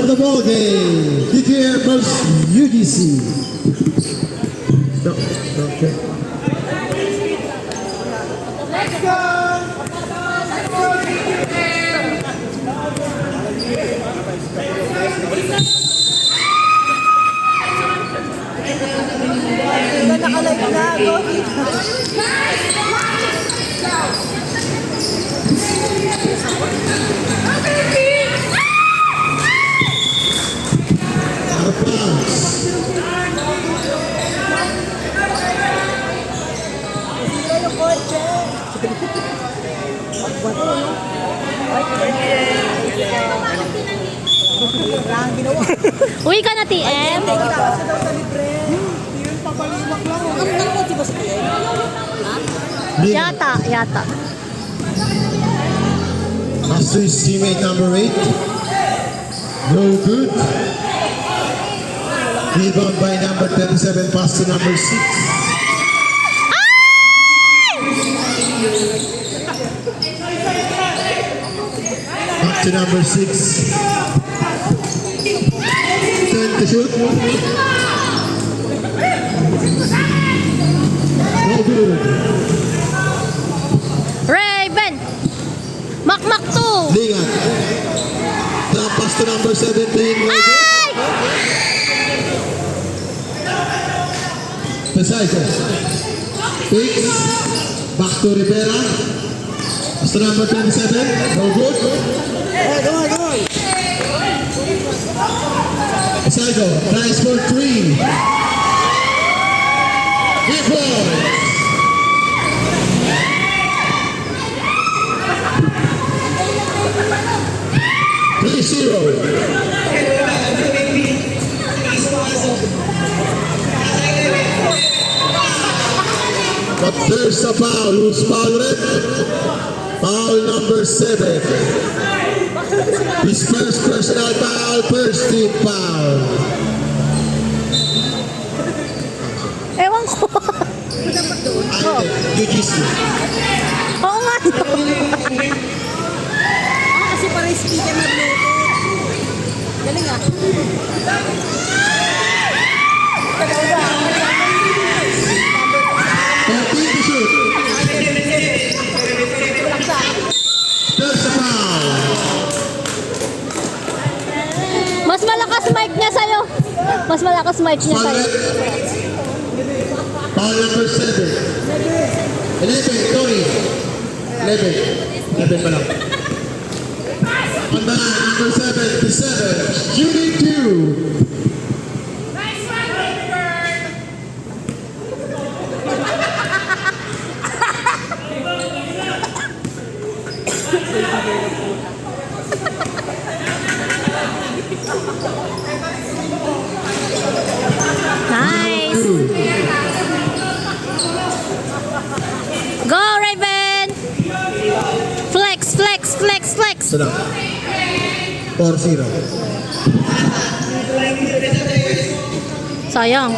of the ball game. DKM versus UGC. No, okay. Let's go! Nakalive na, go dito. Uwi ka na, TM? Yata. Pass to his teammate number 8. No good. Rebound by number 37. Pass to number 6. Back to number 6. 10 to shoot. No good. Raven! Makmak 2! Lingan. Drop pass to number 17. Ay! Pesaico. Fix. Back to Rivera. Pass to number 27. No good. Come on. Pesaico. Tries for 3. 3 points. But there's a foul. Who's fouled it? Foul number 7. His first personal foul, first team foul. Ewan ko. UGC. Oo nga. Kasi para speaker na Bluetooth. Galing ah. 14 to shoot. There's a foul. Mas malakas mic niya sa'yo. Mas malakas mic niya Foul sa'yo. it. Foul number 7. 11, Tony. 11 pa lang. On the line, number 77, shooting 2. Nice. Go, Raven! Flex. Ito na. 4-0. Sayang.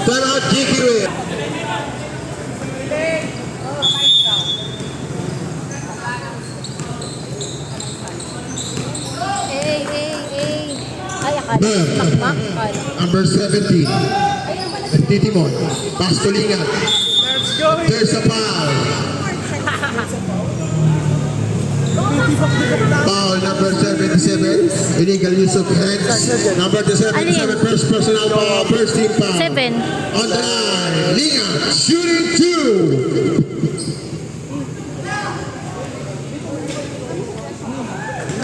Time out, GQ. Ay, akala. Makmak. Number 17. Titimon. Pass to Lingan. There's a foul. Foul number 77. Illegal use of hands. Number 77. First personal foul. First team foul. 7. On the line. Lingan. Shooting 2.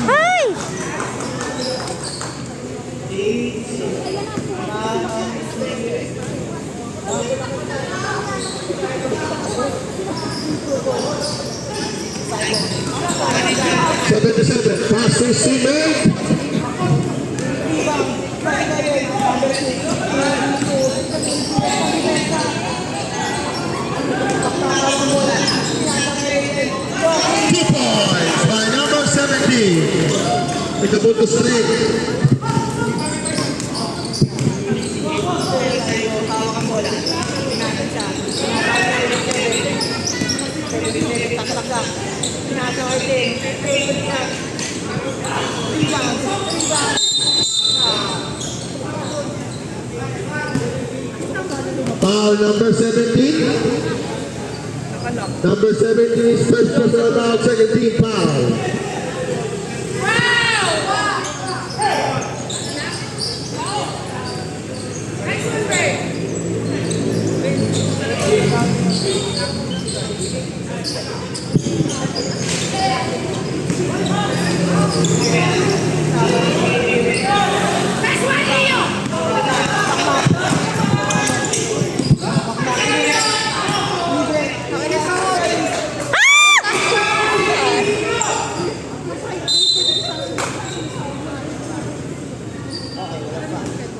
Ay! 77. Pass received. Two points by number 17. With the ball to straight. Foul number 17. Number 17 is first personal foul, second team foul.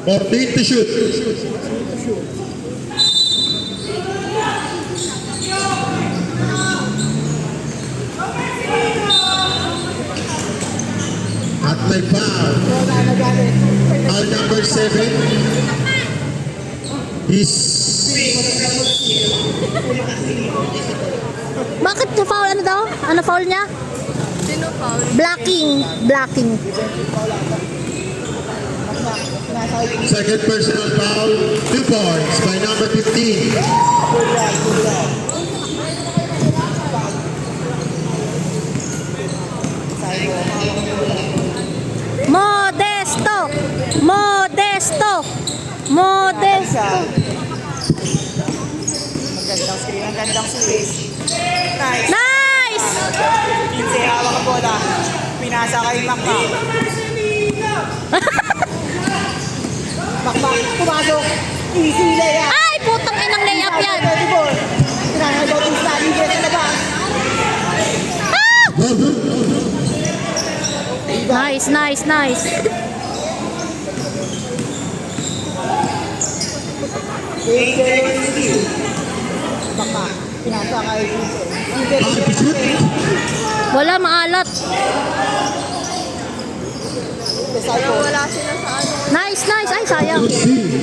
Fourteen to shoot. At may foul. Foul number 7 is Bakit na foul? Ano daw? Ano foul niya? Sino foul? Blocking. Blocking. second personal foul, 2 points by number 15. Modesto. Modesto. Modesto. Magandang screen, ang gandang switch. Nice. Nice! 15, hawak ang bola. Pinasa kay Makmak. Makmak, pumasok. Easy layup. Ay, putang inang layup yan. Tinanagod yung standing dress sa labas. Nice, nice, nice. Makmak, pinasa kay Wala, maalat. Wala sila sa ano. Nice, nice. Ay, sayang. 77.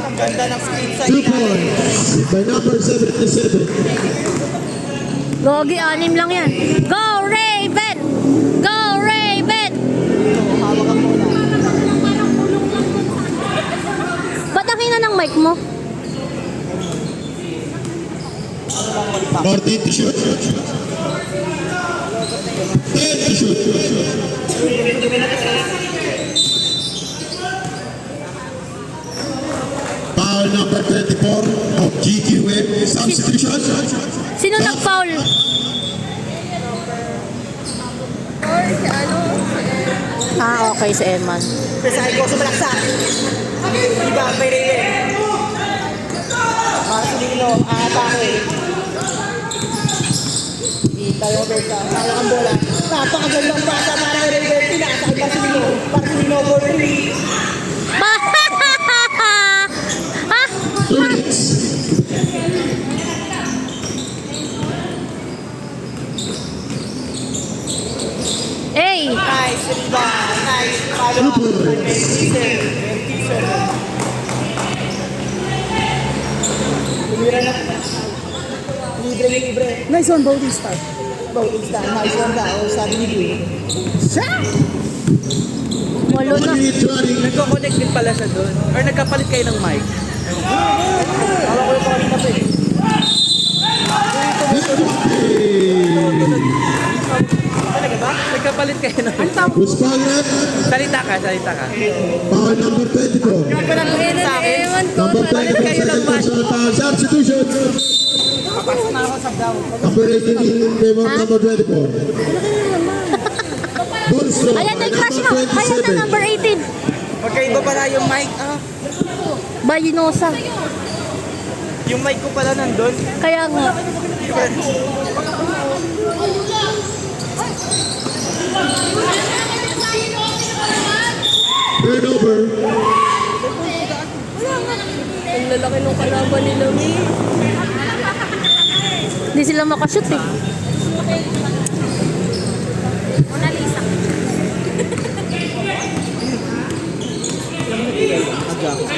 Ang ganda ng screen sa 2 points by number 77. Gogi, 6 lang yan. Go, Raven! Go, Raven! hawak ang bola. Ba't ang hina ng mic mo? 14 to shoot. 10 to shoot. Foul number 24 of GQM substitution. Sino nag-foul? Or si ano? Ah, okay, si Eman. Pesahin ko sa malaksak. Diba, may Raven. Marcelino, aatake. Tayo Berta, hawak ang bola. Napakagandang basa para kay Raven. Pinasa kay Marcelino. Marcelino for 3. Ah, 2 minutes. hey! Nice, rebound. Nice, follow up. 27. Tumira na. Libre. Nice one, Bautista. Bautista, nice one daw. Sabi ni Dwayne. Walo 1 na. minute running. Nagko-connect din pala siya doon. Or nagkapalit kayo ng mic. Hawak ko yung kanina pa eh. Talaga ba? Nagkapalit kayo ng mic. Who's foul left? Salita ka. Foul number 24. Panagulin sa akin. Number 24 second personal foul substitution. Papasok na ako sa daw. Number 18 in favor of number 24. Bulstro. Ayan na yung crush mo. Ayan na, number 18. Magkaiba pala yung mic. Bayinosa. Yung mic ko pala nandun. Kaya nga. Turnover. Ang lalaki ng kalaban nila, Mi. Hindi sila makashoot eh. Mona Lisa.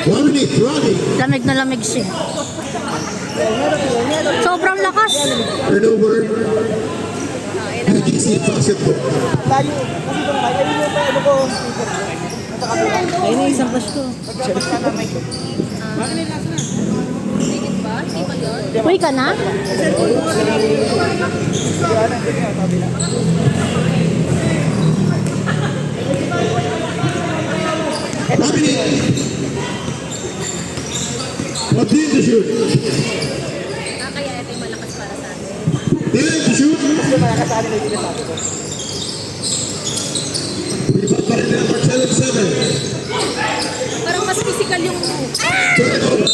1 minute running. Lamig na lamig siya. Sobrang lakas. Turnover. PGC basketball. Layo. Kasi ito naman, ayun yung ano ko. Ayun na isang crush ko. Uy ka na? One minute. 14 to shoot. Kaya ito yung malakas para sa atin. 10 to shoot. Kasi malakas sa akin yung sinasabi ko. Rebound by number 7. Parang mas physical yung... Turnover.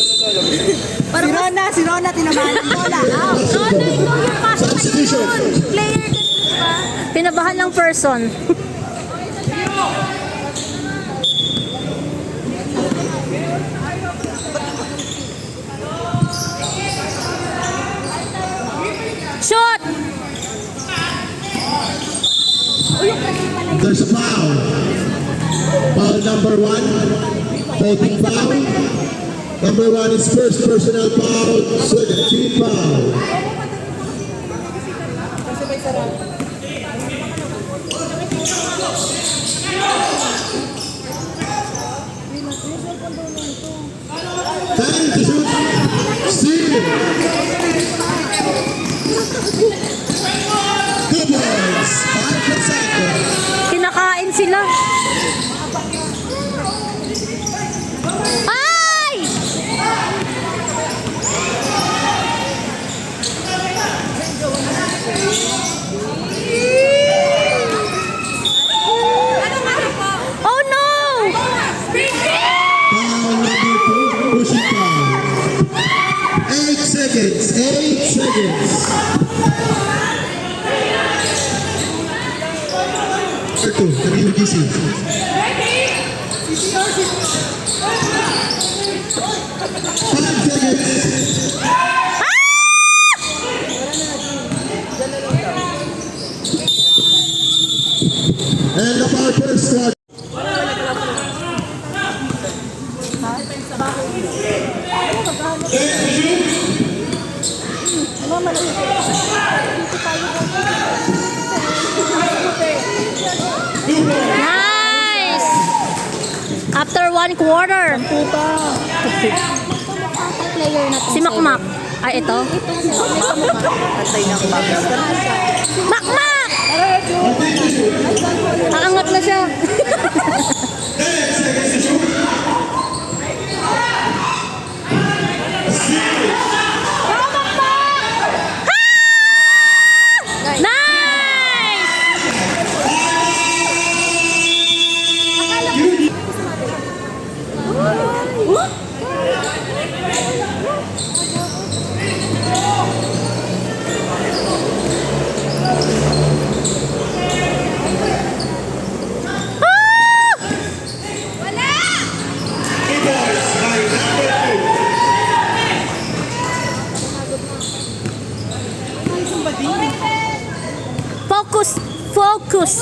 Si Rona, tinabahan ng bola. Yung pasok Substitution. player ka ba? Pinabahan ng person. Shoot! There's a foul. Foul number 1. Holding foul. Number 1 is first personal foul. Second team foul. Time to shoot. Steal. Good boys. 5%. Kinakain sila. Ay! Oh no! Foul number 2. Pushing foul. 8 seconds. 8 seconds. Number 2. Kanino gising? 5 seconds. And the Parker start. Nice! After 1 quarter. Si Makmak. Ay, ito. Atay ng bagas. Makmak! Aangat na siya. Nice! Focus! Focus!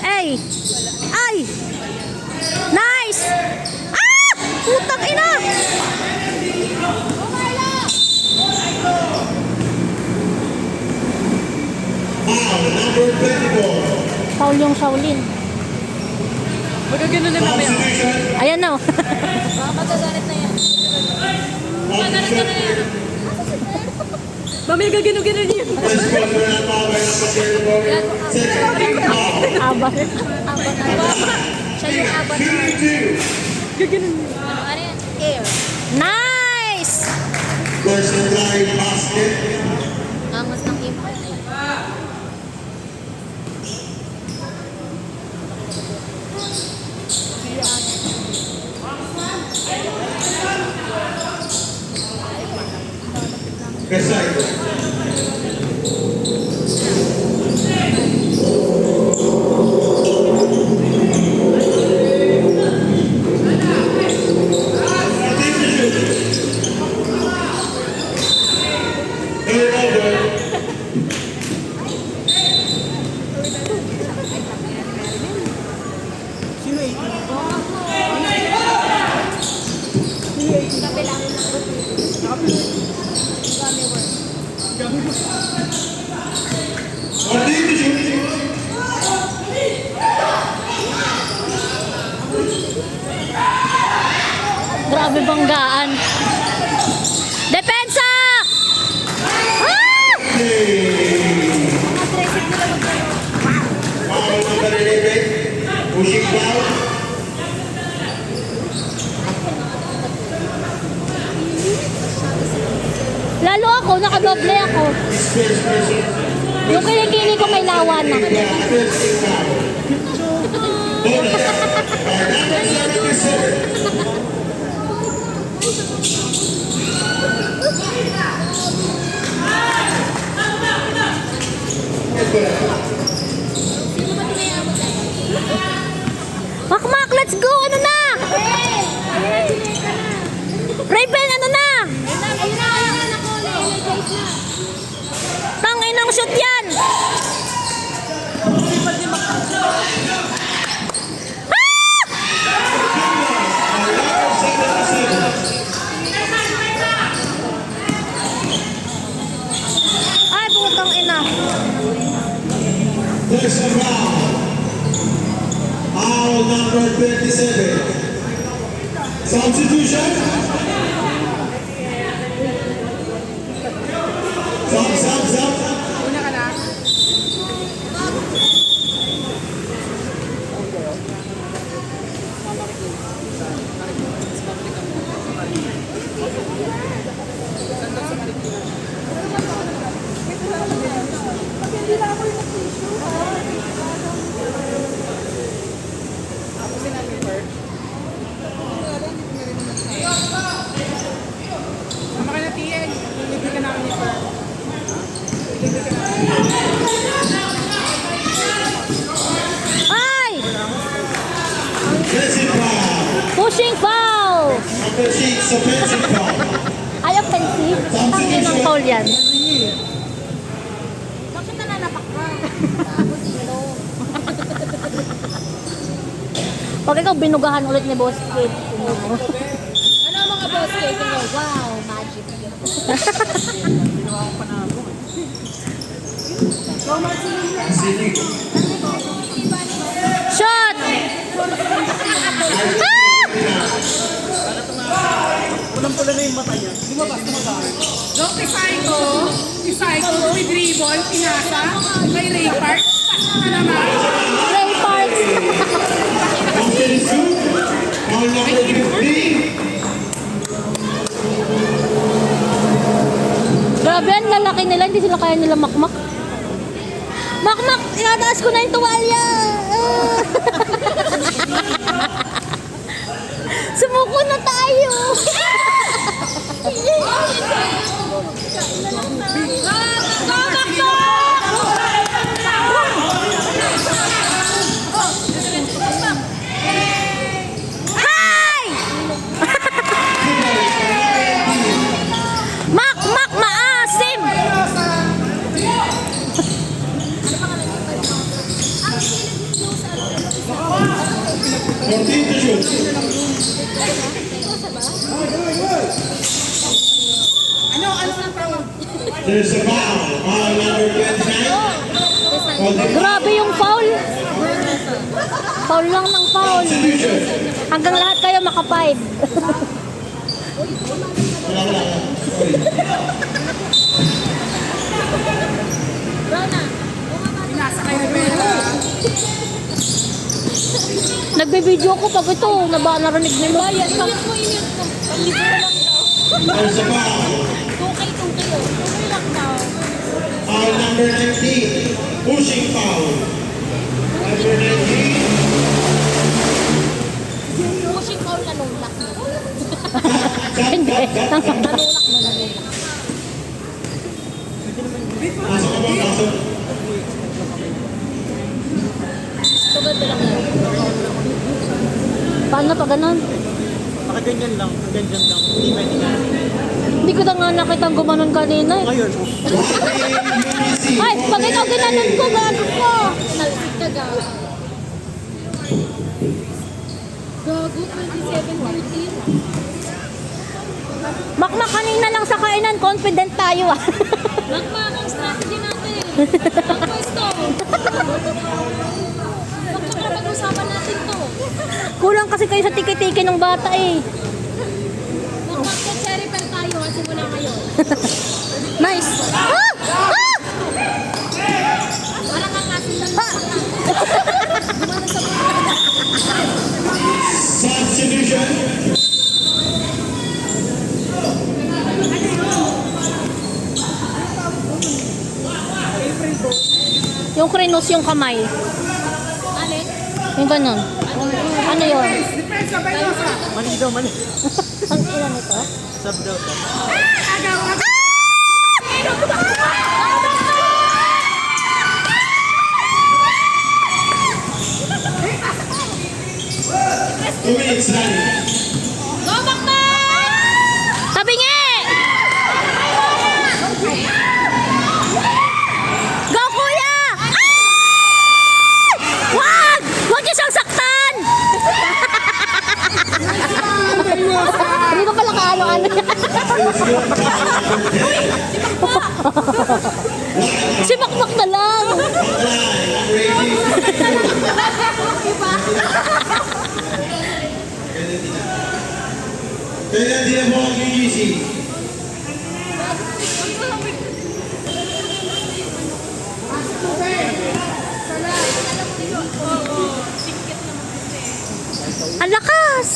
Ay! Ay! Nice! Ah! Putang ina! Number 24. Paul yung Shaolin. Magagano na mamaya. Ayan na. Magagalit na yan. Magagalit na yan. Mamaya gagano-gano niya. Aba. Siya yung avatar. Gagano niya. Ano yan? Air. Nice! Personal basket. Angas ng impact. Recycle. Grabe banggaan. Depensa! Ah! Foul number 11. Pushing foul. Lalo ako, nakadoble ako. First person. Yung kilikili ko may lawan na. First team foul. Bonus. Foul number 77. Makmak, let's go! Ano na? Raven, ano na? Tangin ng shoot yan! Ay, putang ina. There's a foul. Foul number 27. Substitution. Sub. Una ka na. Tama ka na, TN. Hindi ka namin ni Fer. Ay! Offensive foul. Pushing foul! Number 6, offensive foul. Ay, offensive? Tangin ng foul yan. Bakit nananapak ka? Ako dito. Pag ikaw binugahan ulit ni Boss Kid. Ano ang mga boss kayo? Wow, magic. Shot! Doon kay Psycho with ribbon, pinasa, kay Ray Park. Pass na naman. Ray Parks! Offensive foul number 15. Grabe, ang lalaki nila. Hindi sila kaya nila makmak. Makmak! Inataas ko na yung tuwalya! Ah. Sumuko na tayo! Hi! Makmak maasim! 14 to shoot. Ano ang tawag? There's a foul. Foul number 29. Grabe yung foul. Foul lang ng foul. Substitution. Hanggang lahat kayo maka-5. Pinasa kayo ni Bella. Nagbe-video ko pag ito, narinig ni mo. There's a foul. Foul number 19. Pushing foul. Number 19. Pushing foul na nulak mo. Hindi. Pasok ka ba? Pasok. Tugad ko lang yan. Paano pa ganun? Nakaganyan lang, ganyan lang. Hindi pwede na. Hindi ko na nga nakitang gumanon kanina eh. Ngayon, Ay, pag ikaw ginanon ko, gago ko. Nalsik ka gago. Gago, 27-13. Makmak kanina lang sa kainan, confident tayo ah. Magmak ang strategy natin. Ang pwesto. Magmak na pag-usapan natin to. Kulang kasi kayo sa tiki-tiki ng bata eh. Magka-cherry pen tayo simula ngayon. Nice. Ah! Ah! Parang ang asin lang. Substitution. Yung krinos yung kamay. Alin? Yung ganun. Ano yun? Mali daw, mali. Ang ilan ito? Sub daw to. Two minutes running. Go, Makmak! Sabi nga! Go, kuya! Ay! Wag! Wag niyo siyang saktan! Hindi ko pala kaano-ano. Si Makmak na lang. Kailan din mo ang UGC? Ang lakas!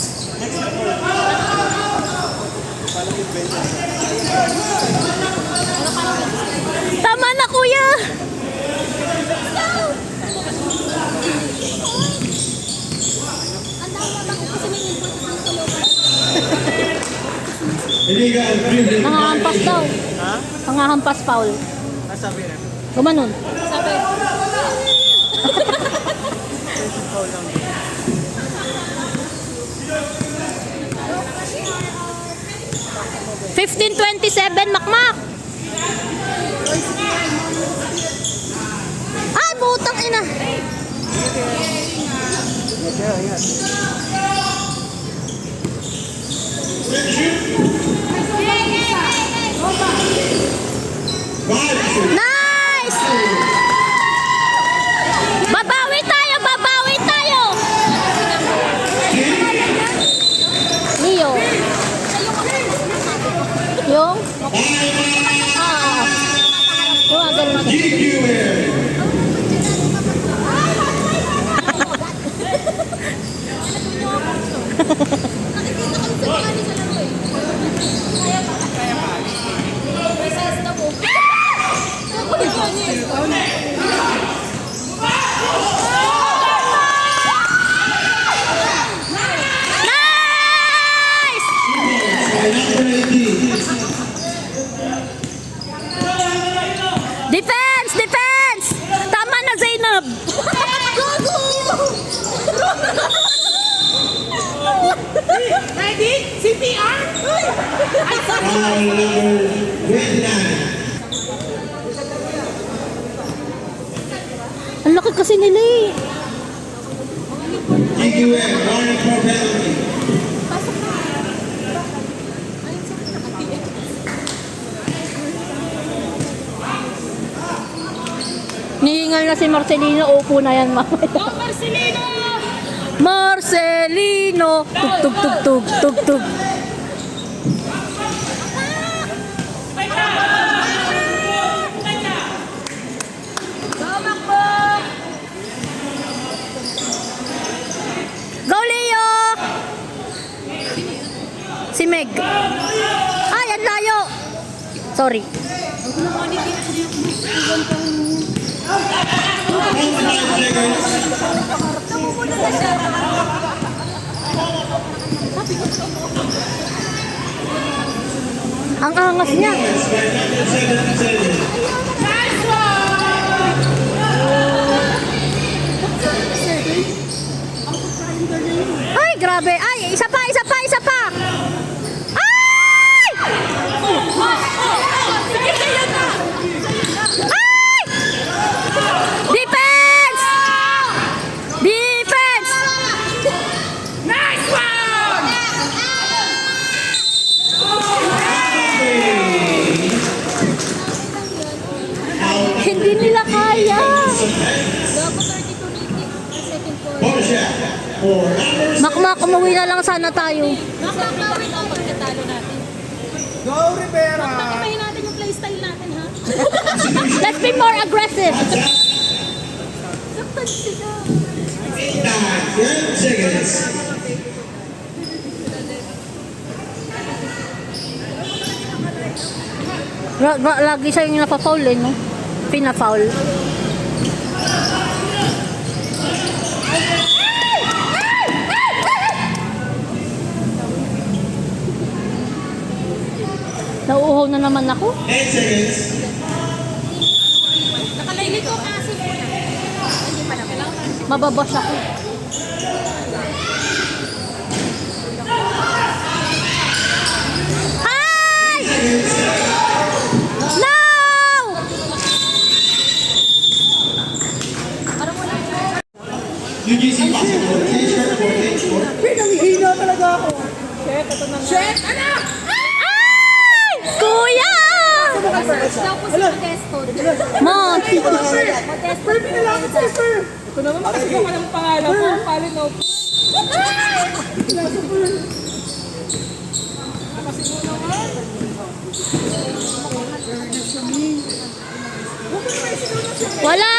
Tama na, kuya! Illegal dribbling. Nangahampas daw. Ha? Nangahampas foul. Sabi na. Gumanon. Sabi. Foul lang. Makmak! Ay, putang ina! Nice! Babawi tayo! Babawi tayo! Leo. Yung? Ah. Yung ganun na. Nice! Defense! Defense! Tama na, Zainab! Ready? CPR? Foul number 29. Ang laki kasi nila eh. TQM, warning for penalty. Nihingal na si Marcelino. Upo na yan, mamaya. Go, Marcelino! Marcelino! Tug, tug, tug, tug, tug, tug. Go, Leo! Si Meg. Ay, ang layo! Sorry. Ang angas niya. Ay, grabe. Ay, isa pa, isa pa, isa pa. Ay! Ay! Defense! Defense! Nice one! Hindi nila kaya. Gago 32 second quarter. Borsha for number Makmak, umuwi na lang sana tayo. Makmak, wait lang pagkatalo natin. Go, Rivera! Pakipahin natin yung playstyle natin, ha? Let's be more aggressive. Saktan sila. 30 seconds. Lagi siya yung napafoul eh, no? Pina-foul. Nauuhaw na naman ako. 10 seconds. Nakalaili ko kasi muna. Hindi pa naman. Mababash ako. Ay! No! UGC basketball. T-shirt 14. Pinanghihina talaga ako. Shit, ito na nga. Shit, anak! Ay! Kuya! Daw po si Modesto. Mon! Modesto. Pinalakot sa sir. Ito naman makasigaw ka ng pangalan ko. Palino. Wala!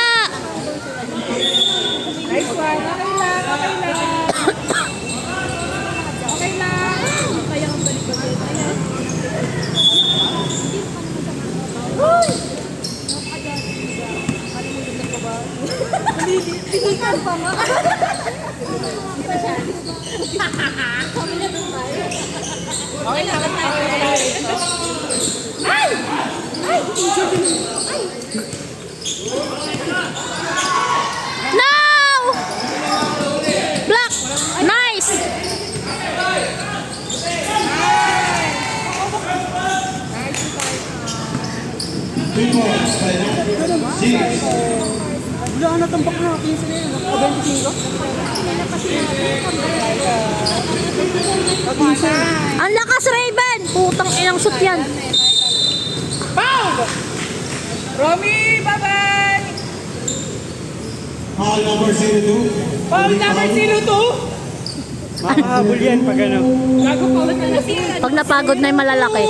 Nice one. Okay lang, okay lang. Okay lang. Kaya ang balik-balik. Tinikan pa nga. Kami na doon tayo. Okay lang, okay lang. Ay! Ay! No! Block! Nice! Two points. Six. Wala na tambak na. 15 na yun. O 25? Ang lakas, Raven! Putang inang shoot yan. Foul! Romy, bye-bye! Foul number 02. Foul number 02! Makahabol yan pag ano. Gago foul na nasira. Pag napagod na yung malalaki.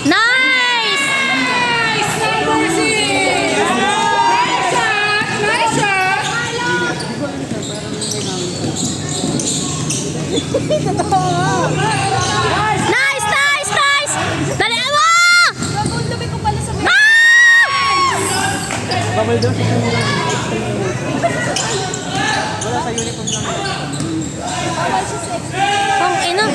Nice! Nice! Number 6! Nice shot! Nice shot! Nice, nice, nice! Dali, awa! Dumi ko pala sa Ah! Bawal daw sa kanila. Wala sa uniform lang. Pang ina.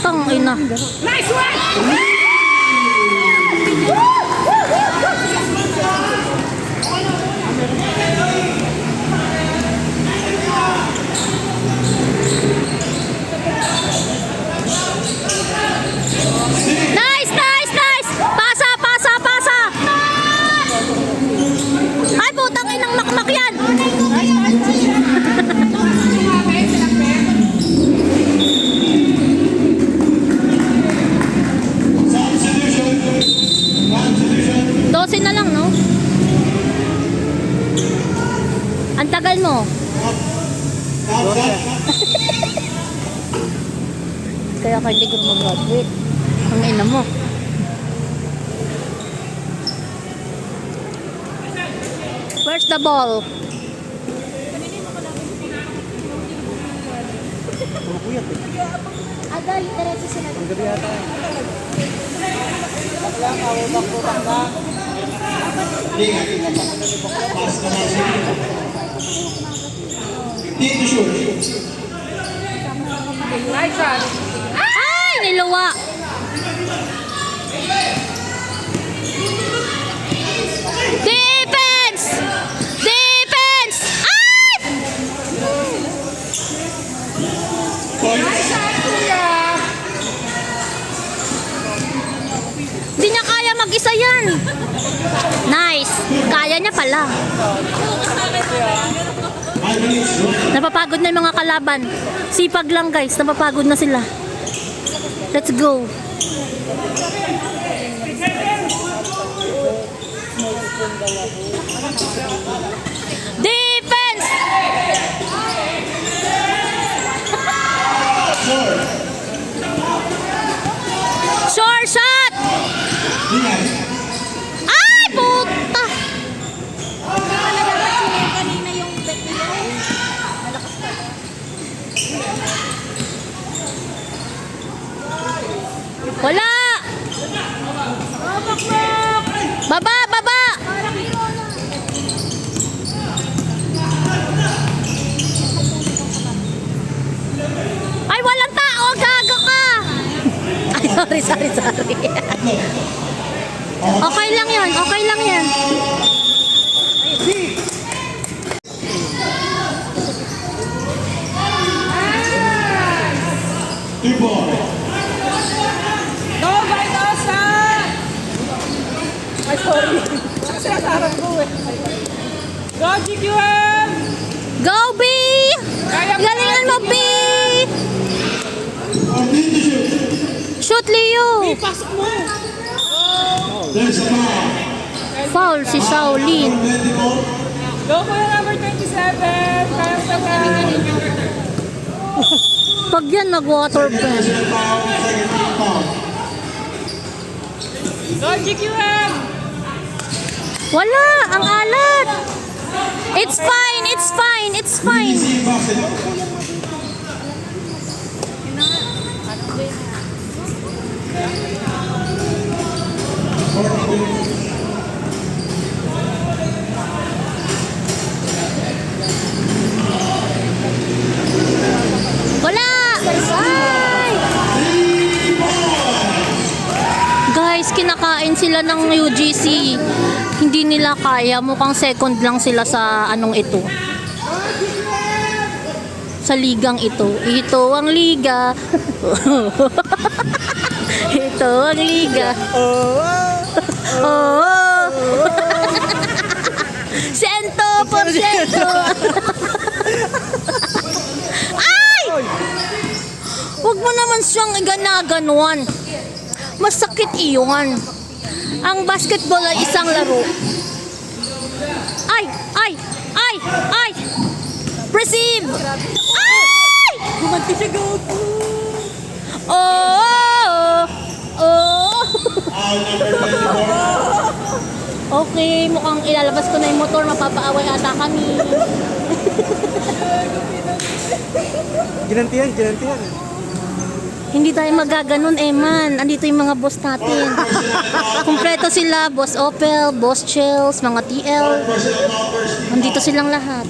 Pang ina. Nice one! Nice, nice, nice! Pasa, pasa, pasa! Ay, putang inang makmak yan! Substitution. Substitution. 12 na lang, no? Ang tagal mo. Kaya ka hindi ko mag-graduate. Ang ina mo. Where's the ball? Pumapuyat eh. Aday, diretso sila. Ang gabi yata. Pass number 15 to shoot. Nice shot! Ay, niluwa. Defense! Defense! Ay! Nice shot, kuya! Hindi niya kaya mag-isa yan. Nice. Kaya niya pala. High Napapagod na yung mga kalaban. Sipag lang guys, napapagod na sila. Let's go. Defense! Short shot! Ay, puta! Kanina yung bet nila. Malakas pa. Wala! Baba, baba! Parang hero na. Ay, walang tao! Gago ka! Ay, sorry. Okay lang yan, okay lang yan. Go, Baitosa! Ay, sorry. Sinasaran ko eh. Go, GQM! Go, B! Galingan mo, B! Shoot, Leo! Pasok mo! There's a foul. Foul si Shaolin. Go ko yung number 27. Kaya sa Pag yan, nag-water gun. Second foul, second team foul. Go, GQM! Wala! Ang alat! It's fine! It's fine! It's fine! Easy basketball. Wala! Ay! Guys, kinakain sila ng UGC. Hindi nila kaya. Mukhang second lang sila sa anong ito. Sa ligang ito. Ito ang liga. Ito ang liga. Oh. 100%. Ay! Huwag mo naman siyang iganaganuan. Masakit iyon. Ang basketball ay isang laro. Ay! Receive! Ay! Gumanti siya, go! Oh! Foul number 24. Okay, mukhang ilalabas ko na yung motor. Mapapaaway ata kami. Ginantihan. Hindi tayo magaganon, man. Andito yung mga boss natin. Kumpleto sila, Boss Opel, Boss Chills, mga TL. Personal foul, first team. Andito silang lahat.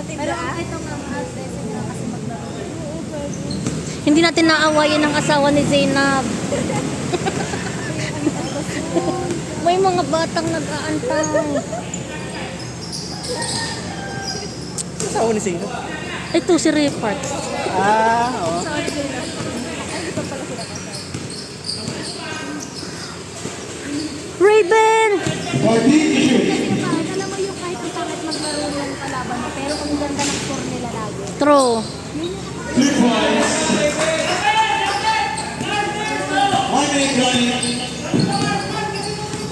Pero ito nga access nila kasi maglaro. Hindi natin naawayan ang asawa ni Zainab. May mga batang nag-aantay. Asawa ni Sino? Ito si Repart. Oo. Raven! 14 to shoot. Alam mo yung kahit ang pangit maglaro ng kalaban mo, pero ang ganda ng score nila lagi. True. 3 points. 1 minute running.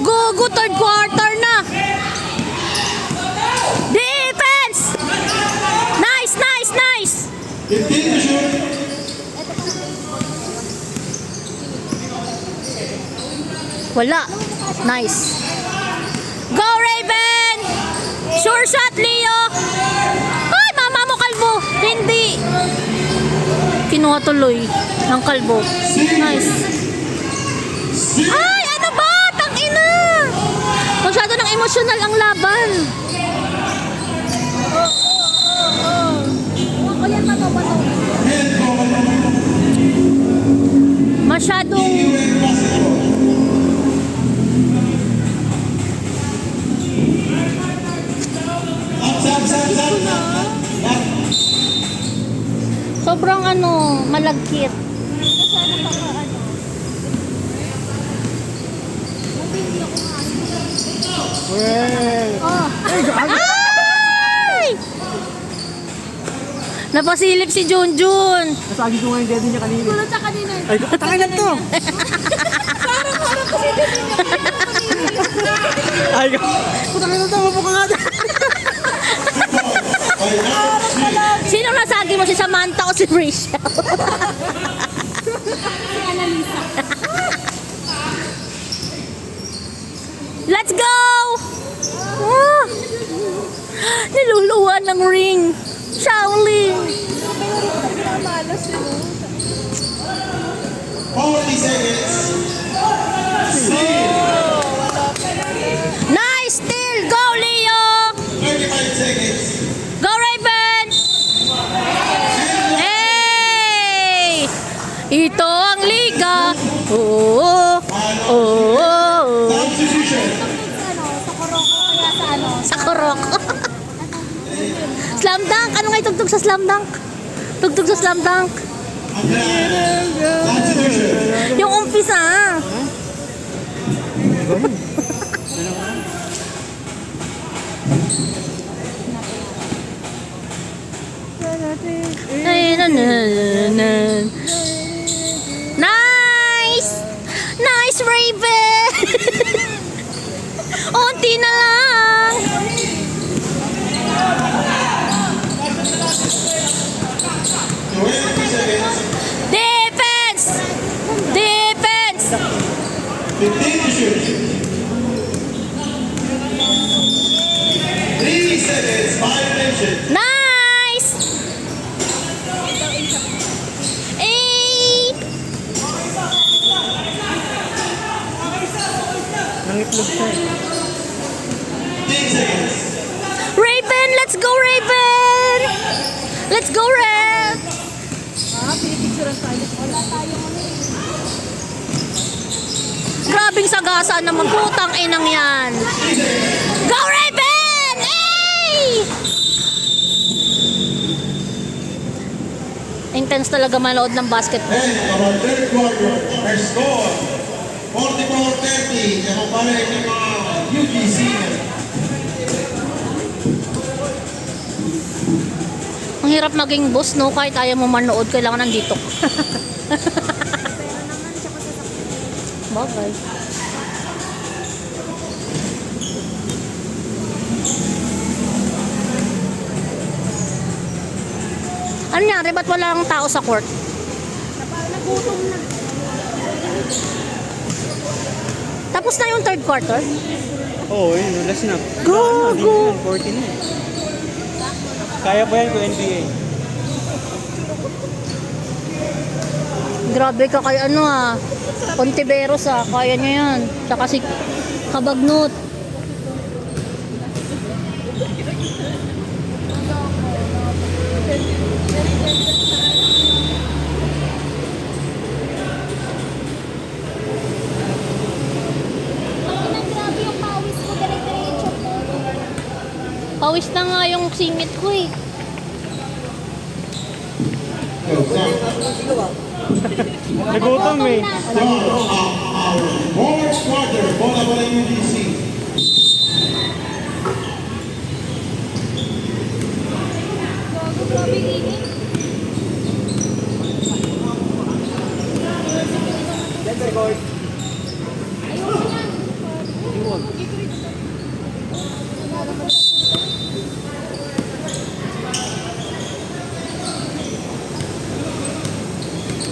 Go, third quarter na. Defense! Nice! 15 to shoot. Wala. Nice. Go, Raven! Sure shot, Leo! Ay, mama mo, kalbo! Hindi. Kinuha tuloy ng kalbo. Nice. Ay, ano ba? Tangina! Masyado ng emosyonal ang laban. Ako yan matawato. Masyadong... Sobrang malagkit. Well. Ay! Napasilip si Junjun. Nasagi ko nga yung daddy niya kanina. Tulad sa kanina. Ay, kapatangin na to! Parang kasi din niya. Ay, kapatangin na to, mapukha nga dyan. Sino nasagi mo? Si Samantha o si Rachel? Si Annalisa. Let's go! Ah! Niluluwa ng ring. Shaolin. Malas yun. 40 seconds. Nice steal! Go, Leo! 35 seconds. Go, Raven! Hey! Ito ang liga. Oo. Oo. Substitution. Sa Koroko kaya sa ano? Sa korok. Slam dunk. Ano nga itugtog sa slam dunk? Tugtog sa slam dunk. Substitution. Yung umpisa. Ay, na, na, na. Nice! Nice, Raven! Unti na lang. 20 seconds. Defense! Defense! 15 to shoot. 3 seconds. 5 mentions. Nice! 8! Nangitlog siya. 10 seconds. Raven! Let's go, Raven! Let's go, Rev! Pinipicturean tayo. Wala tayong ano eh. Grabing sagasa naman. Putang inang yan. Go, Raven! Hey! Intense talaga manood ng basketball. And our third quarter. Our score. 44-30. Yan ang pala yung mga UGC. Ang hirap maging boss, no? Kahit ayaw mo manood, kailangan nandito. Bagay. Ano nangyari? Ba't walang tao sa court? Nagutom na. Tapos na yung third quarter? Oo, yun. Last na. Go, Hindi go. na, 14 na eh. Kaya pa yan ko NBA. Grabe ka kay ano ah. Contiveros ah. Kaya niya yan. Tsaka si Kabagnot. Grabe yung pawis ko. Dire-diretso po. Pawis na nga yung singit ko eh. Nagutom eh. Fourth quarter. Bola para UGC. Grabe init. Let's record. Ayoko yan.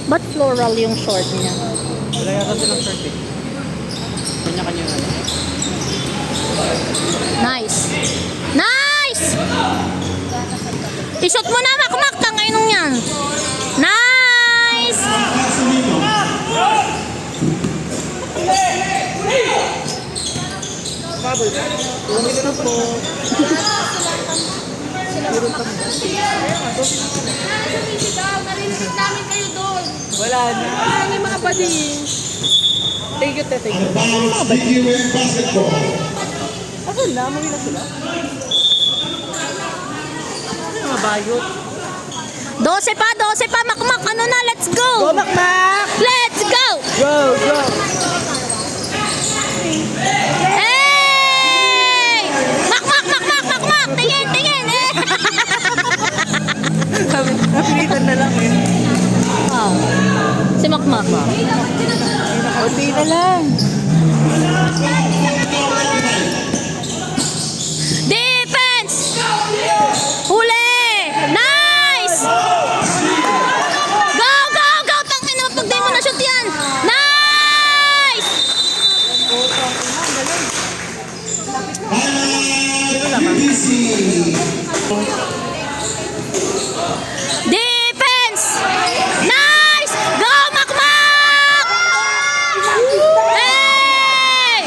Ba't floral yung short niya? Wala yata silang shirt eh. Kanya-kanya na. Nice! Nice! Isot mo na, makmak! Tangainong yan! Nice! Ulit na po. Sumisigaw. Narinig namin kayo doon. Wala na. May mga bading. Thank you, thank you. Bounce DQN basketball. Asan na? Mawin na sila. Mga bayot. 12 pa, makmak! Ano na, let's go! Go, Makmak! Let's go! Go, go! Hey! Makmak! Tingin! Napilitan na lang eh. Wow. Si Makmak. Kunti na lang. Defense! Huli! Nice! Go, go, go! Tangin naman pag di mo na-shoot yan! Nice! Defense! Nice! Go, Makmak! Hey!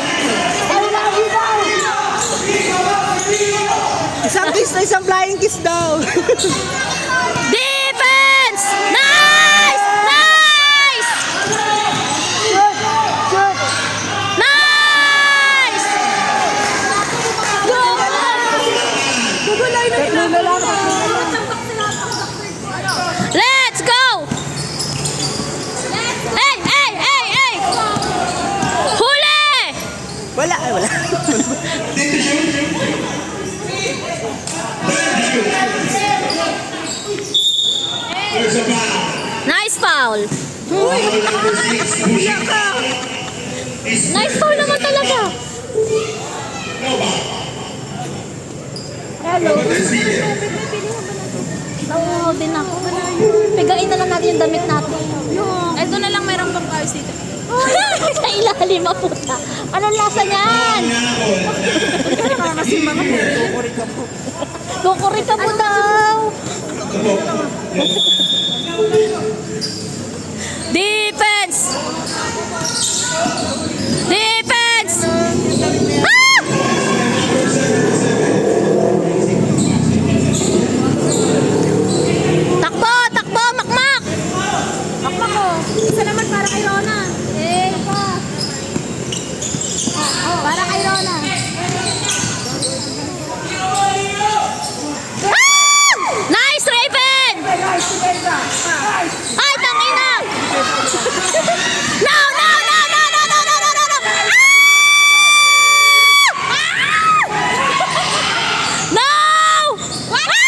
Isang kiss na isang flying kiss daw. Defense! Nice! Nice! Nice! Tatlo na lang. Let's go! Hey, hey, hey, hey! Huli! Wala, ay wala. There's a foul. Nice foul. Foul number 6, pushing foul. Nice foul naman talaga. Hello. Oo, din ako. Pigain na lang natin yung damit natin. Ito na lang mayroong pang ayos dito. Sa ilalim, maputa. Anong lasa niyan? Kukuri ka po daw. Defense! Defense! Ah! Takbo! Takbo! Makmak! Makmak ko. Isa naman para kay Rona. Eh, pa. Para kay Rona. Ah! Nice, Raven! Ay, tangina! No, no, no, no, no, no, no, no, no, no! Ah! No! Ah!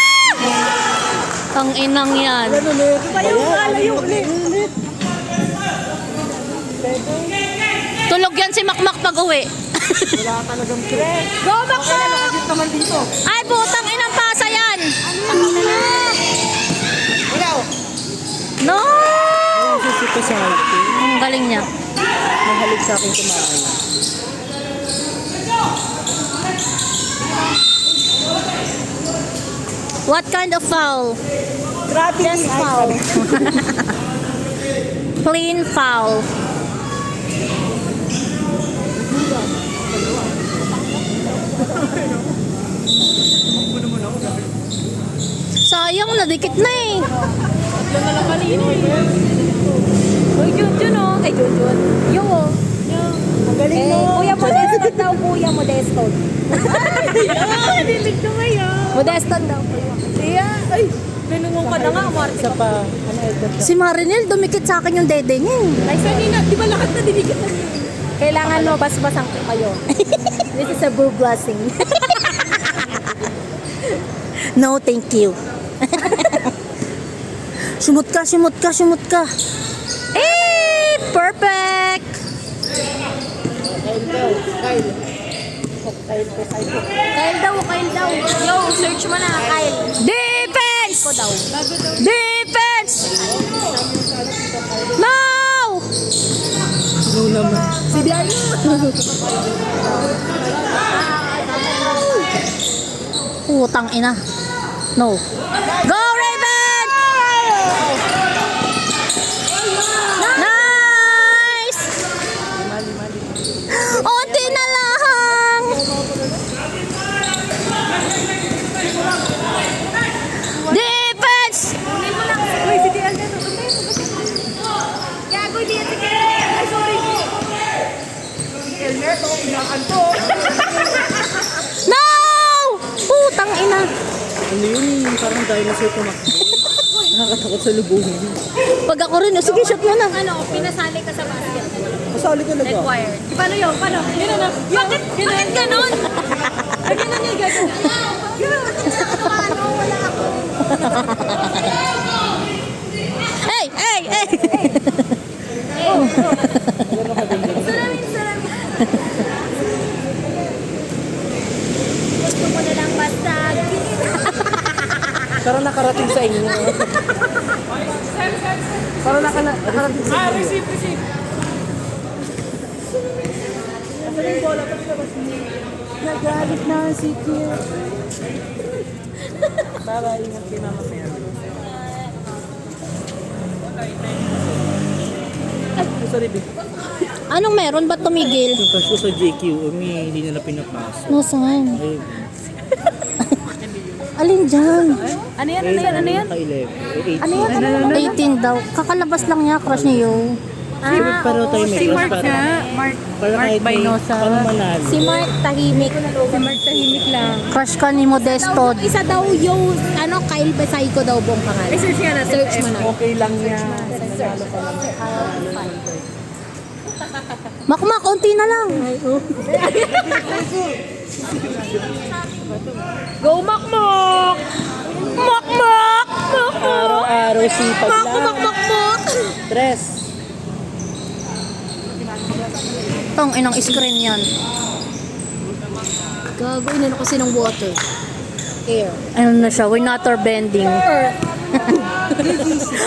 Tanginang yan. Layo ulit. Tulog yan si Makmak pag uwi. Wala talagang kiss. Go, Makmak! Nakakit naman dito. Ay, putang inang pasa yan! Ikaw. No! Susito sa akin. Ang galing niya. Mahalik sa akin kumain. What kind of foul? Just Foul. Clean foul. Sayang, nadikit na eh. Uy, Junjun oh. Ay, Junjun. Yung oh. Ang galing Eh, mo. Kuya Modeston daw, Kuya Modeston. Dilig ka ngayon. Modeston daw. Kuya, ay, binungon ka na nga, Martin. Isa pa. Ano ito? Si Marinel, dumikit sa akin yung dede niya eh. Ay, kanina, di ba lahat na dinigit na niya? Kailangan mo, basbasan ko kayo. This is a boo blessing. No, thank you. Sumut ka, sumut ka, sumut ka. Eh, perfect! Kyle daw. Yo, search mo na, Kyle. Defense! Ko daw. Defense! No! No naman. Si Diario. Putang ina. No. Go, Raven! Nice! Unti na lang! Defense! Uy, si Diario. Gago, di yan si Kyle. Ay, sorry. No! Putang ina. Ano yun? Parang dinosaur tumakbo. Nakakatakot sa lubungin. Pag ako rin, oh, sige, shoot mo na. Ano, pinasali ka sa basket. Masali ka na ba? Required. Paano yun? Paano? Yun na. Bakit ganon? Ay, ganon yung gagawin. Paano? Wala ako. Hey, hey, hey! Salamin. Gusto ko na lang basagin. Parang nakarating sa inyo. Parang nakarating sa inyo. Receive. Nagalit na si Kier. Para ingat kay Mama Mary. Ay, sorry, babe. Anong meron? Ba't tumigil? Punta ko sa JQ, hindi nila pinapasok. Nasaan? Ay, Alin dyan? Ano yan? Ano yan? 18 daw. Kakalabas lang niya, crush niyo. Pero tayo may Si Mark para- nga. para kahit may- Para manalo. Si Mark tahimik. lang. Crush ka ni Modesto. Isa daw yung, Kyle Besayko daw buong pangalan. Search nga natin. Search mo na. Okay lang yan. Makmak, unti na lang. Go Makmak! Makmak! Araw-araw sipag lang. Makmak! Tres. Tong inang screen yan. Gagawin na kasi ng water. Air. Ano na siya? We're not bending.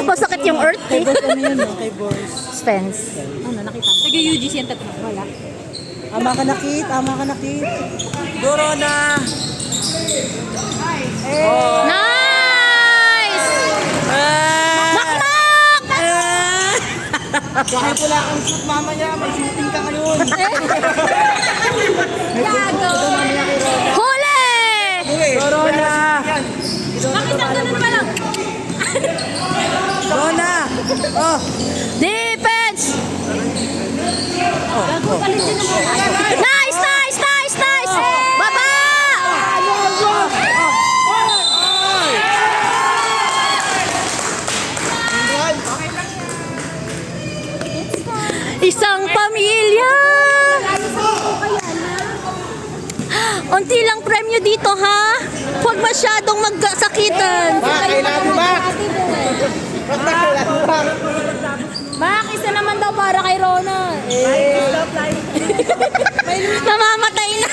Masakit yung earth eh. Ano yan, no? Kay boys. Spence. Nag-UGC yan tatlo. Wala. Ama ka nakit. Corona! Nice! Makmak! Kahit wala kang shoot mamaya, may shooting ka ngayon. Huli! Corona! Bakit ang ganun pa lang? Corona! Oh! Defense! Nice, nice, nice, nice! Baba! Isang pamilya! Unti lang premyo dito, ha? Huwag masyadong magsakitan. Mak, isa naman daw para kay Rona. Namamatay na.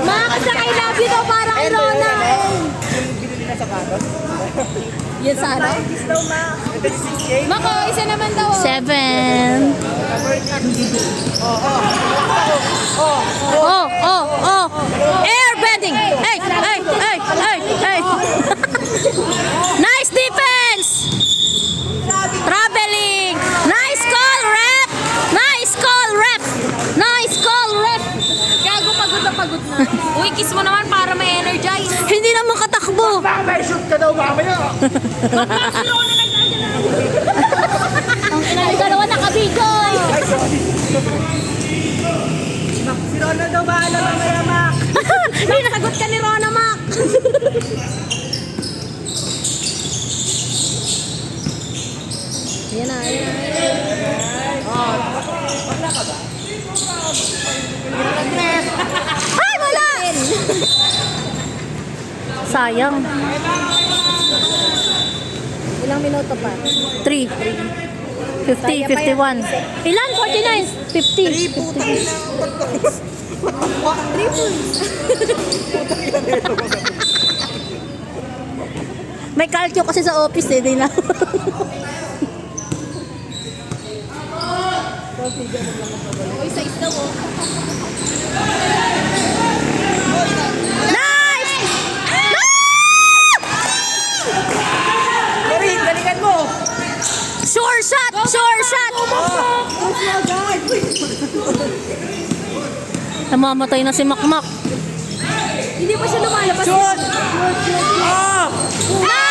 Mak, isa kay Love you daw para kay Rona. Yan sana. Mak, isa naman daw. 7. Oh. Air bending. Hey. Nice defense. Traveling. Nice call, ref. Gago, pagod na. Uy, kiss mo naman para may energize. Hindi naman katakbo. May shoot ka daw mamaya! Ang dalawa nakabidyo. Si Ronald daw bahala mamaya, Mac! Nasagot ka ni Rona, Mak. Ayan na. Ay, wala. Sayang. Ilang minuto pa? 3. 50, 51. Ilan? 49. 50. May calcio kasi sa office eh, di na. Uy, sa isda mo. Nice! Galingan mo! Sure shot! Namamatay na si Makmak. Hindi pa siya lumalabas. Shoot! Oh! Nice!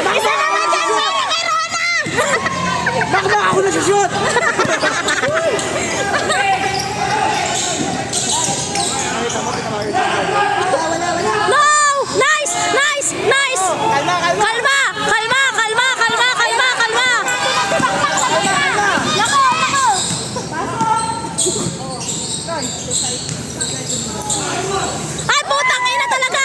Isa naman dyan para kay Rona! Bakit ako na shoot? No! Nice! Kalma! Ay, putang ina talaga!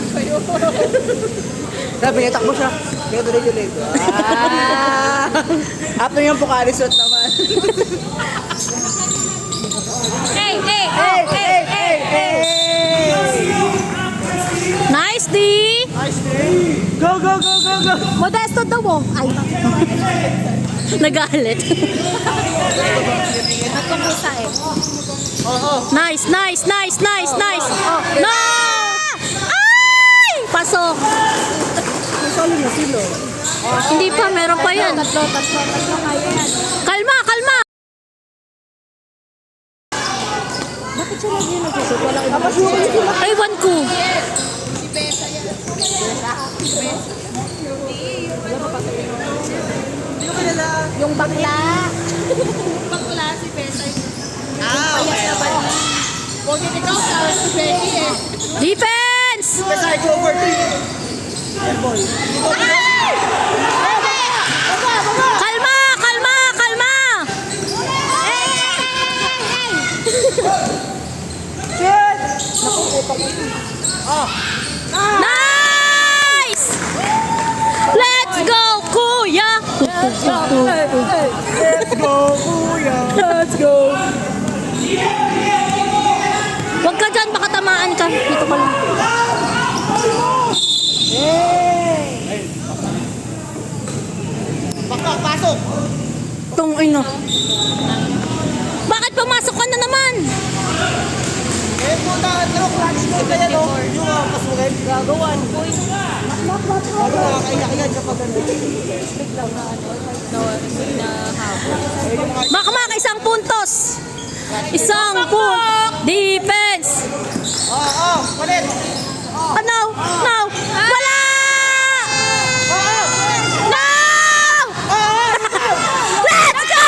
Sabi niya, takbo siya. Kaya tuloy ulit. Ato yung Pocalisot naman. Hey, hey, Hey, hey, hey, hey! Nice, D! Go, go, go, go, go! Modesto daw mo. Ay, Nagalit. nagkamusa eh. Nice, nice, nice, nice, nice. No! Ay! Pasok. Solo na silo. Hindi pa, meron pa yan. Tatlo kaya yan. Kalma, kalma. Bakit siya lagi nagsusot? Walang iba. Ewan ko. Yung bakla. bakla si Pesa. Bakit ikaw sa si Becky eh? Defense! Basta ito over 3. Kalma, kalma, kalma. Nice! Let's go, kuya! Let's go, kuya! Let's go! Huwag ka dyan, baka tamaan ka. Dito ka lang. Baka, pasok! Tong ino. Bakit pumasok ka na naman? Eh, puta, ano, clutch mo kaya no? Yung pasukin, gagawan. Nakakaiyak yan kapag ano. Makmak, isang puntos. Isang defense. Palit! Ano? No! Wala! No! Let's go!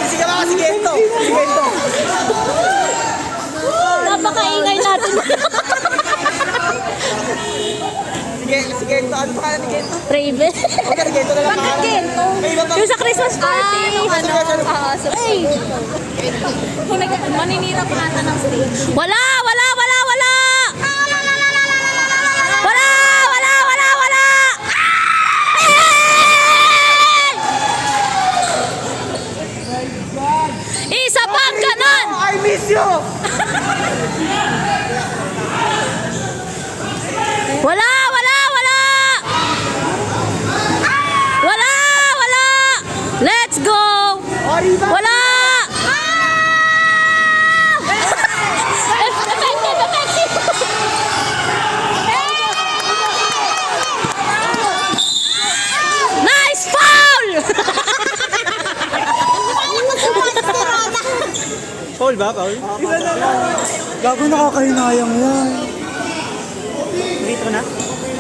Sige ba kasi gento? Gento. Napakaingay natin. Sige, gento. Ano pa ni gento? Raven. Okay, gento na lang. Bakit gento? May iba pa. Yung sa Christmas party. Maninira pa nata ng stage. Wala! Wala! Wala! Wala! Wala! Wala! Wala! Wala! Isa pang ganon! I miss you! Wala! Wala! Wala! Wala! Wala! Let's go! Oriba! Wala! Effective! Effective! Nice foul! Foul ba? Foul? Gago nakakahinayang yan. Dito na?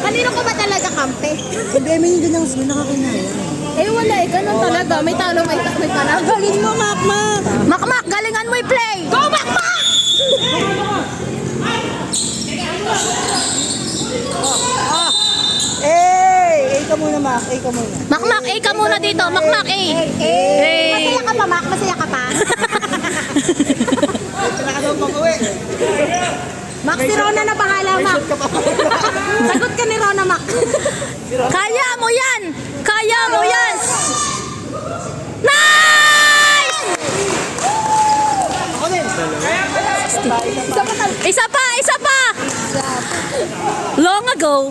Kanino ka ba talaga kampe? Hindi, may hindi lang sila nakakahinayang. Eh wala eh, ganun talaga. May talo, may panalo. Galing mo, Makmak! Makmak, galingan mo i-play! Go, Makmak! Eh, ka muna, Mak. Eh, ka muna. Makmak, A ka muna dito. Makmak, A. Masaya ka pa, Mak? Masaya ka pa? Kailangan daw pag-uwi. Mak, si Rona na bahala, Mak. Sagot ka ni Rona, Mak. Kaya mo yan! Kaya mo yan! Nice! Ako din. Isa pa! Isa pa! Long ago.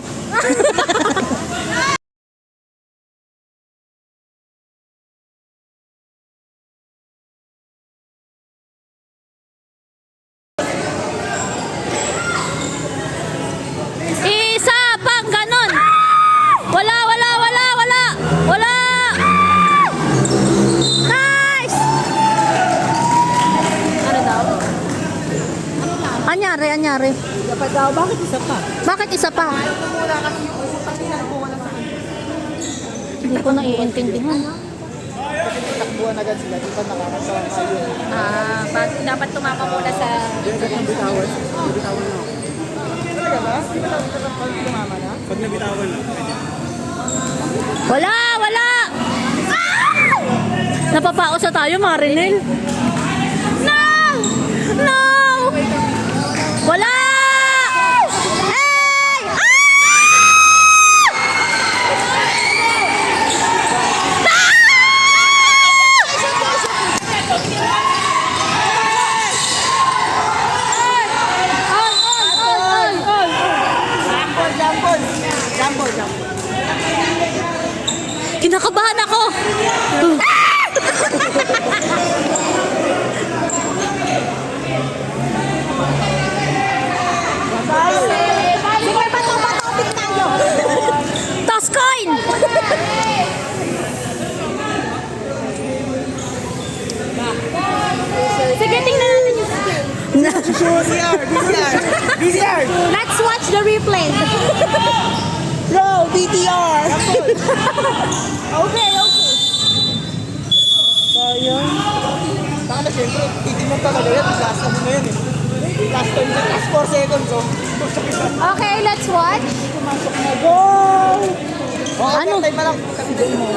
Anyari, anyari. Dapat daw, bakit isa pa? Bakit isa pa? Muna kasi yung isa pa sinakbuhan na sa akin. Hindi ko naiintindihan. Kasi takbuhan agad sila, di pa nakakasama kayo. Dapat tumama muna sa... Bitawan. Bitawan na. Talaga ba? Di ba pag lumama na? Pag nabitawan na. Wala, wala! Napapaos na tayo, Marinel. No! No! Wala! Hey! Jumble. Kinakabahan ako! Sige, bato-bato tayo. Toss coin! Sige, tingnan natin yung skill. DCR! Let's watch the replay. Bro, DTR! Okay. Sayang. Saka na siyempre, titignan talaga yan. Last na mo na yan eh. Last 4 seconds oh. Okay, let's watch. Pumasok na. Go! Ano? Time pa lang. Kasi game mo.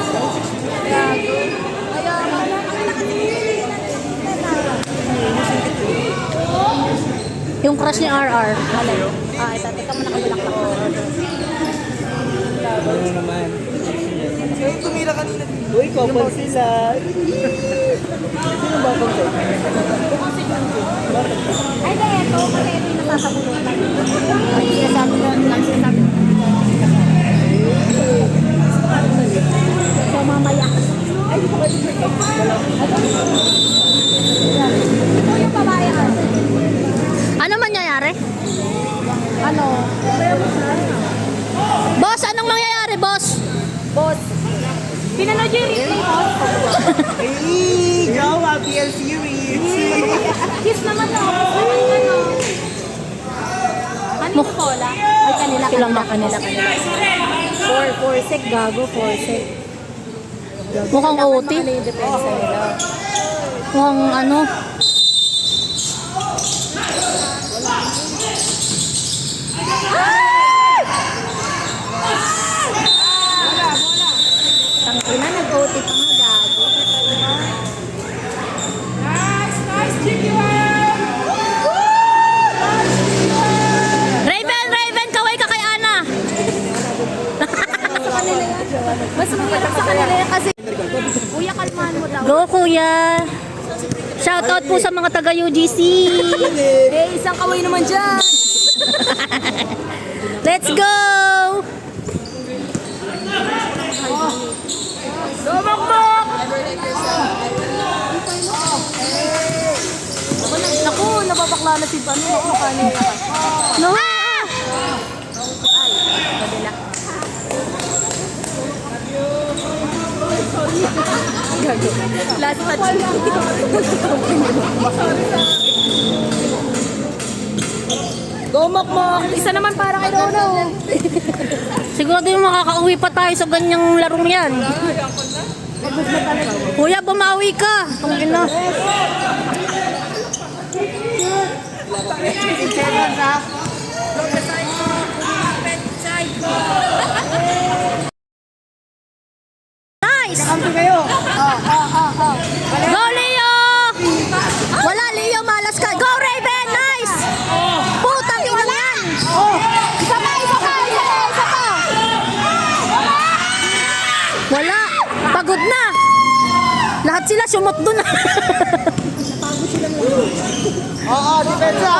Yung crush ni RR. Ito, teka mo nakabalak lang. Ano naman? Kaya tumira kanina. Uy, couple sila. Sino ba bang kayo? Ay, ito. Kasi ito yung nasasabulutan. Ang sinasabi na. So, mamaya. Ay, di ko kayo dito. Ito yung babae ka. Ano mangyayari? Ano? Boss, anong mangyayari, boss? Boss. Pinanood yung replay, boss. Hey, Jawa, PL series. Kiss naman ako. Ano? Ano yung cola? Ay, kanila. Forsec, gago, Forsec. Mukhang OT. Ano yung depensa nila? Mukhang ano. Tangina, nag-OT pa nga, gago. Raven, kaway ka kay Ana. Mas mahirap sa kanila yan kasi, kuya, kalmahan mo daw. Go, kuya. Shoutout po sa mga taga UGC. Isang kaway naman dyan. Let's go! Naku, nababakla na si Pano. Mukha nila. No! Kabila. Last match. Go, Makmak! Isa naman para kay Dono. Siguro din makakauwi pa tayo sa ganyang larong yan. Kuya, bumawi ka. Tungina. Seconds ha? Nice! Kampi kayo. Go, Leo! Wala, Leo, malas ka. Go, Raven! Nice! Putang ina yan! Isa pa. Wala! Pagod na! Lahat sila sumot dun. Oo, depensa.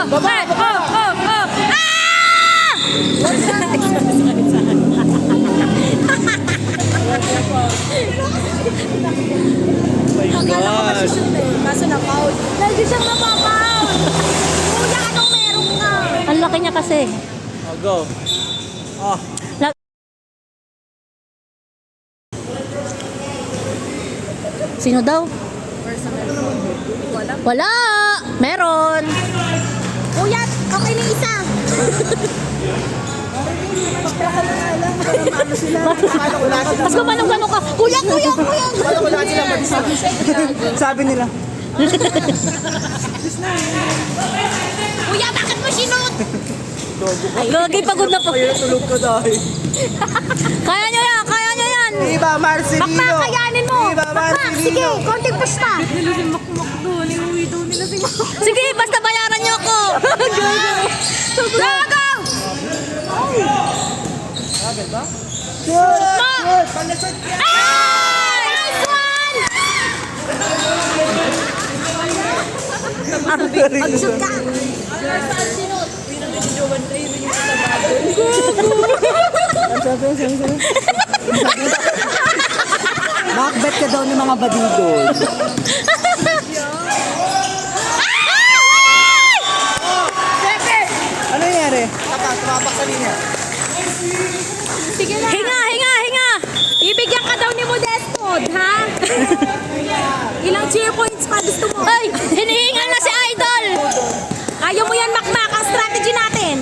Baba! Kaso na-foul. Lagi siyang napapaul. Kuya, anong meron ka? Ang laki niya kasi. Oh, go. Oh. Sino daw? Wala! Meron! Kuya, okay na isa. Mas gumanong-ganon ka. Kuya! Sabi nila. Kuya, bakit mo sinunod? Gagi, pagod na po. Tulog ka dahil. Kaya nyo yan! Kaya nyo yan! Viva Marcelino! Makmak, kayanin mo. Viva Makmak, sige, Marcelino! konting pusta. Sige, basta bayaran nyo ako! Gago! Ay! Nice one! Mag-shoot ka. Macbeth ka daw ng mga badidol. Ano nangyari? Tumapak sa linya. Sige na. Hinga! Ibigyan ka daw ni Modestod, ha? Ilang cheer points pa gusto mo? Ay! Hinihingal na si Idol! Kaya mo yan, Makmak, ang strategy natin.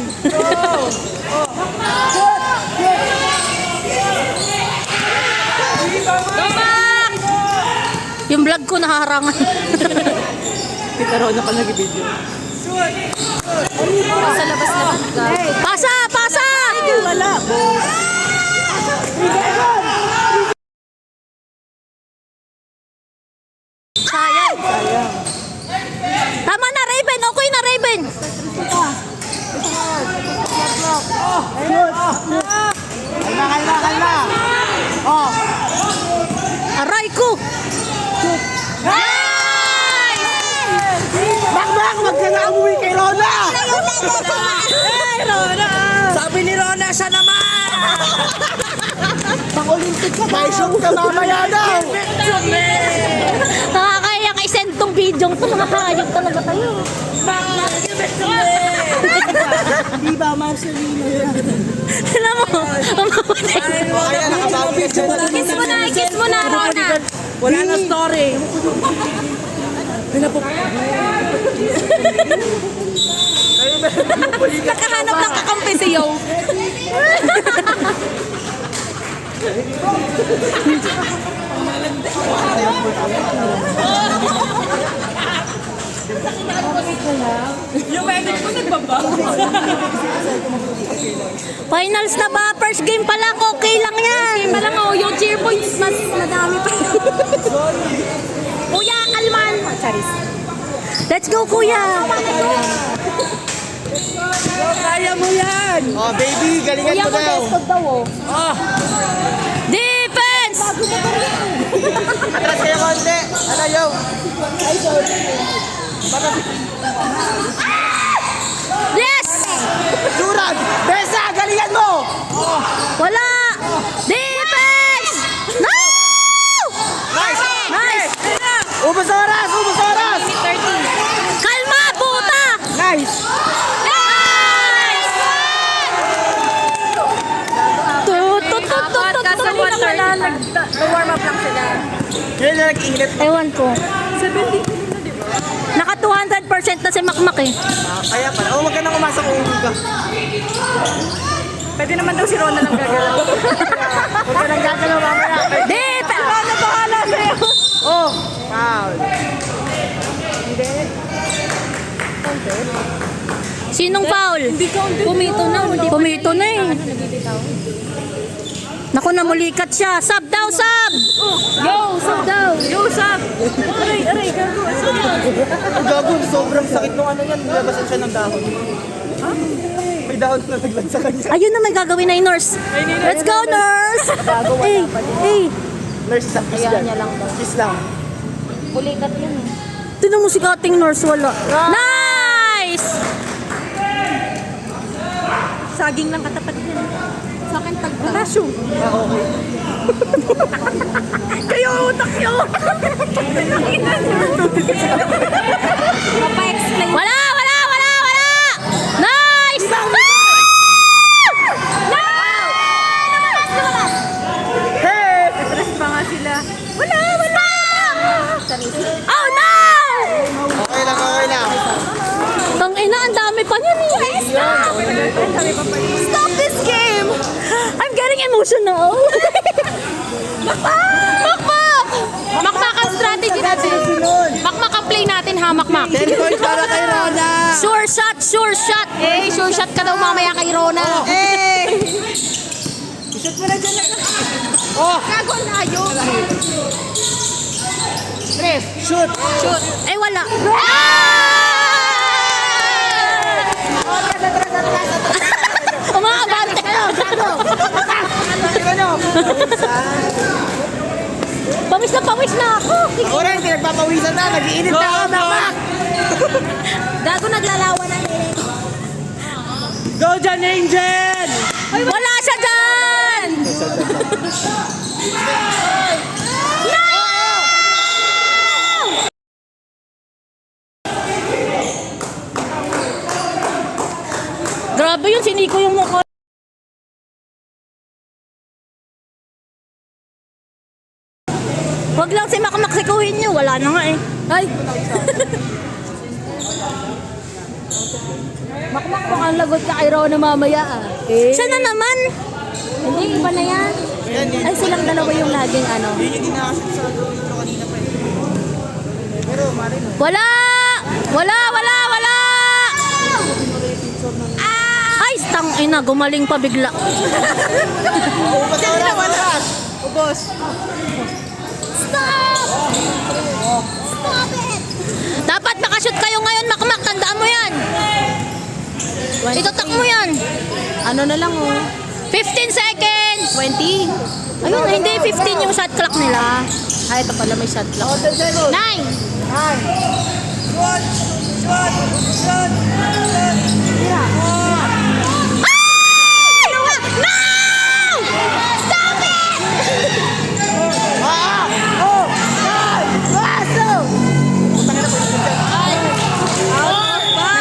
Yung vlog ko naharangan. Pero na ka nag-video. Sa labas naman ka. Pasa! Wala. Sayang. Tama na, Raven. Okay na, Raven. Kalma. Oh. Aray ko. Bakbak, wag ka na umuwi kay Rona! Sabi ni Rona, siya naman! Pang-Olympic ka, may show ka mamaya daw! Nakakaiyak i-send tong video to. Mga hayop talaga kayo. Viva Marcelino yan. Alam mo, mamamatay. Kaya nakabawi ka dyan. Kiss mo na, Rona. Wala na story. Nakahanap ng kakampi si Yo. Finals na ba? First game pa lang. Okay lang yan. Game pa lang, oh, yung cheer points mas madami pa. Kuya, kalman. Charis. Let's go, kuya. Kaya mo yan! Oh, baby, galingan Kuya, mo daw. Modestod daw, oh. Defense! Atras kayo konti. Ano yo? Yes! Duran! Besa, galingan mo! Wala! Defense! No! Nice! Nice! Ubus oras! Ubus oras! Kalma, puta! Nice! Kaso 1:30 nag-warm up lang sila. Kaya na nag-init. Ewan ko. Naka 200% na si Makmak eh. Kaya pala. Oh, wag ka nang umasok kung hindi ka. Pwede naman daw si Rona lang gagalaw. Wag ka nang gagalaw mamaya. Defense! Rona, bahala sa'yo. Oh! Foul! Sinong foul? Hindi ka Pumito na. Pumito na eh. Naku, namulikat siya. Sub daw, sub! Yo, sub daw. Yo, sub. Aray, gago. Ang gago, sobrang sakit nung ano yan. Nilabasan siya ng dahon. Ha? May dahon na naglag sa kanya. Ayun na, may gagawin na yung nurse. Let's go, nurse! Eh, Nurse, isang kiss yan. Kiss lang. Bulikat yun eh. tinan mo si kating nurse, wala. Nice! Saging lang katapat yan. Sa akin tagta. Rasyo. Kayo utak nyo! Papa-explain. Wala! Nice! Hey! Stress pa nga sila. Wala! Oh no! Okay lang. Tangina, ang dami Emotional. Makmak! Makmak ang strategy natin. Makmak ang play natin ha, Makmak. 10 points para kay Rona. Sure shot, sure shot. Eh, sure shot ka daw mamaya kay Rona. Shoot mo na dyan. Gago na yun. Ref, Shoot. shoot. Eh, wala. Umakabante kayo. Pawis na ako. Ako rin, pinagpapawisan na. Nag-iinit na ako. Makmak. Gago naglalawan na eh. Go dyan, Angel! Wala siya dyan. Grabe yun, siniko yung mukha. Wag lang si Makmak sikuhin niyo, wala na nga eh. Ay. Makmak mo ang lagot ka kay Rona mamaya ah. Siya na naman. Hindi, iba na yan. Ay, silang dalawa yung laging ano. Hindi na kasi sa intro kanina pa eh. Pero, mali no. Wala! Wala! Ay, stang ina, gumaling pa bigla. Ubus na wala. Ubus. Dapat makashoot kayo ngayon, Makmak. Tandaan mo yan. Itutak mo yan. Ano na lang oh. 15 seconds. 20. Ayun, hindi 15 yung shot clock nila. Ay, ito pala may shot clock. 9.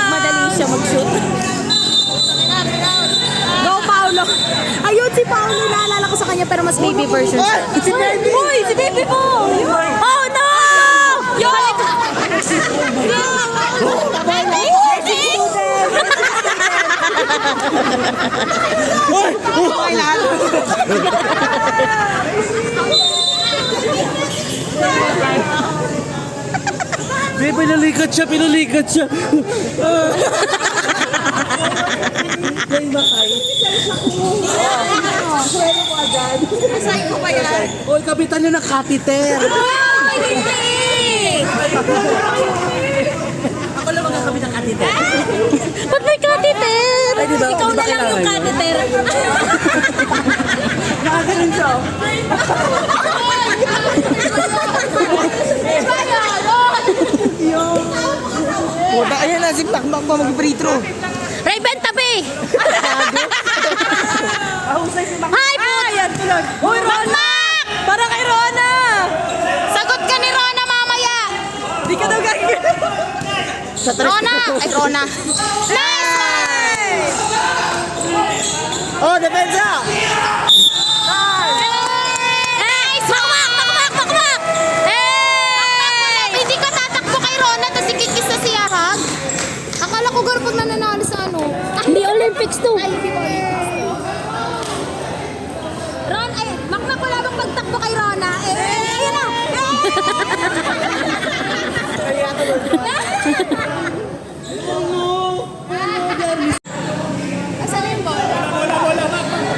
Nagmadali siya mag-shoot. Go, Paolo! Ayun, si Paolo. Naalala ko sa kanya pero mas baby version siya. Si Baby! Uy, si baby mo! Oh no! Yo! Okay lahat. Babe, pinulikat siya. Sa'yo ko ba yan? Oy, kapitan niya ng catheter. Ay, hindi! Ako lang magkakabit ng catheter. Ba't may catheter? Ay, di ba? Ikaw na lang yung catheter. Nakagaling siya. Puta, ayan na si Makmak pa mag-free throw. Raven, tabi! Ahusay si Makmak. Hi, po! Ayan, tulog. Uy, Rona! Para kay Rona! Sagot ka ni Rona mamaya. Di ka daw gagawin. Rona! Ay, Rona. Nice! Oh, depensa! Nice! Makmak! Hey! Hindi ka tatakbo kay Rona tapos ikikis na siya, hag? Akala ko garapag nananalo sa ano. Hindi Olympics to. Ay, hindi ko Ron, ay, Makmak wala bang pagtakbo kay Rona? Ayun na! Asan yung ball?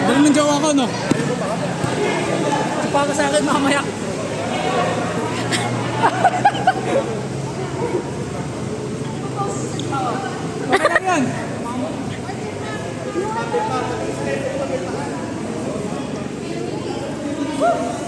Dali ng jawa ko, no? Sipa ka sa akin mamaya. Okay lang yan. Woo!